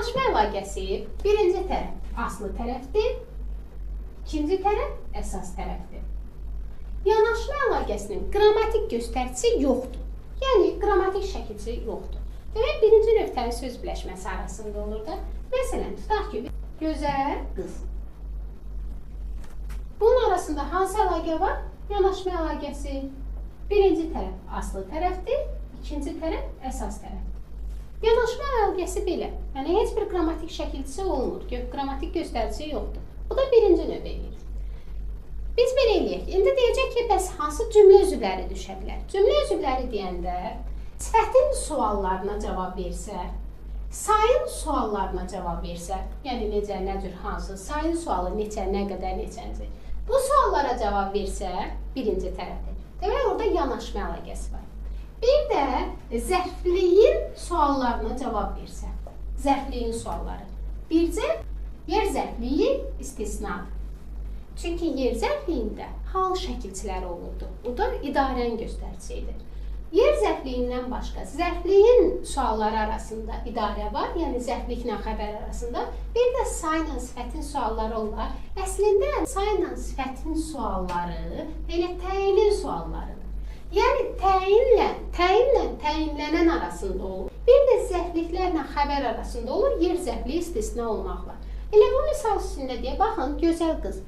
Yanaşma əlaqəsi birinci tərəf aslı tərəfdir, ikinci tərəf əsas tərəfdir. Yanaşma əlaqəsinin qrammatik göstəricisi yoxdur. Yəni, qrammatik şəkilçisi yoxdur. Demək, birinci nöqtənin söz birləşməsi arasında olur da. Məsələn, tutaq ki, gözəl qız. Bunun arasında hansı əlaqə var? Yanaşma əlaqəsi. Birinci tərəf aslı tərəfdir, ikinci tərəf əsas tərəfdir. Yanaşma əlaqəsi belə. Yəni, heç bir qrammatik şəkilçisi olmur. Qrammatik göstəricisi yoxdur. Bu da birinci növ eləyir. Biz belə eləyək. İndi deyəcək ki, bəs hansı cümlə üzvləri düşə bilər? Cümlə üzvləri deyəndə sifətin suallarına cavab versə, sayın suallarına cavab versə, yəni necə, nə cür, hansı, sayın sualı neçə, nə qədər, neçənci. Bu suallara cavab versə, birinci tərəfdir. Demək, orada yanaşma əlaqəsi var. Bir də zərfliyin suallarına cavab versə, zərfliyin sualları. Bircə yer zərfliyi istisnadır. Çünki yer zərfliyində hal şəkilçiləri olurdu. O da idarənin göstəricisi idi. Yer zərfliyindən başqa zərfliyin sualları arasında idarə var, yəni zərfliklə xəbər arasında. Bir də sayla sifətin sualları olar. Əslində sayla sifətin sualları elə təyinin suallarıdır. Yəni təyinlə təyinlənən arasında olur. Bir də zərfliklərlə xəbər arasında olur, yer zərfliyi istisna olmaqla. Elə bu misal üstündə deyə, baxın, gözəl qız.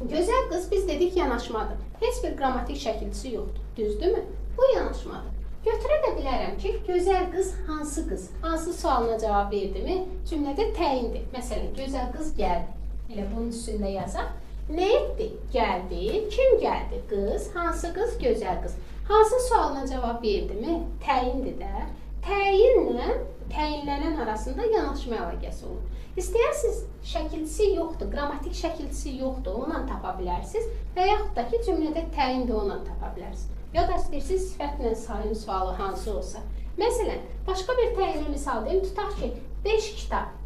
Gözəl qız biz dedik yanaşmadır. Heç bir qrammatik şəkilçisi yoxdur. Düzdürmü? Bu yanaşmadır. Götürə də bilərəm ki, gözəl qız hansı qız? Hansı sualına cavab verdi mi? Cümlədə təyindir. Məsələn, gözəl qız gəldi. Elə bunun üstündə yazaq. Nə etdi? Gəldi. Kim gəldi? Qız. Hansı qız? Gözəl qız. Hansı sualına cavab verdi mi? Təyindir də. Təyinlə təyinlənən arasında yanaşma əlaqəsi olur. İstəyirsiniz, şəkilçisi yoxdur, qrammatik şəkilçisi yoxdur, onunla tapa bilərsiniz və yaxud da ki, cümlədə təyindir, onunla tapa bilərsiniz. Ya da istəyirsiniz, sifətlə sayın sualı hansı olsa. Məsələn, başqa bir təyinli misal deyim, tutaq ki, 5 kitab.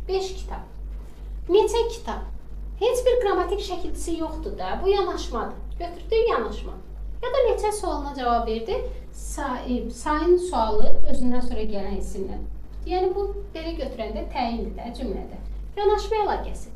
5 kitab. Neçə kitab? Heç bir qrammatik şəkilçisi yoxdur da, bu yanaşmadır. Götürdük yanaşma. Ya da neçə sualına cavab verdi? Sayın sualı özündən sonra gələn isimlə. Yəni, bu belə götürəndə təyindir də cümlədə. Yanaşma əlaqəsi.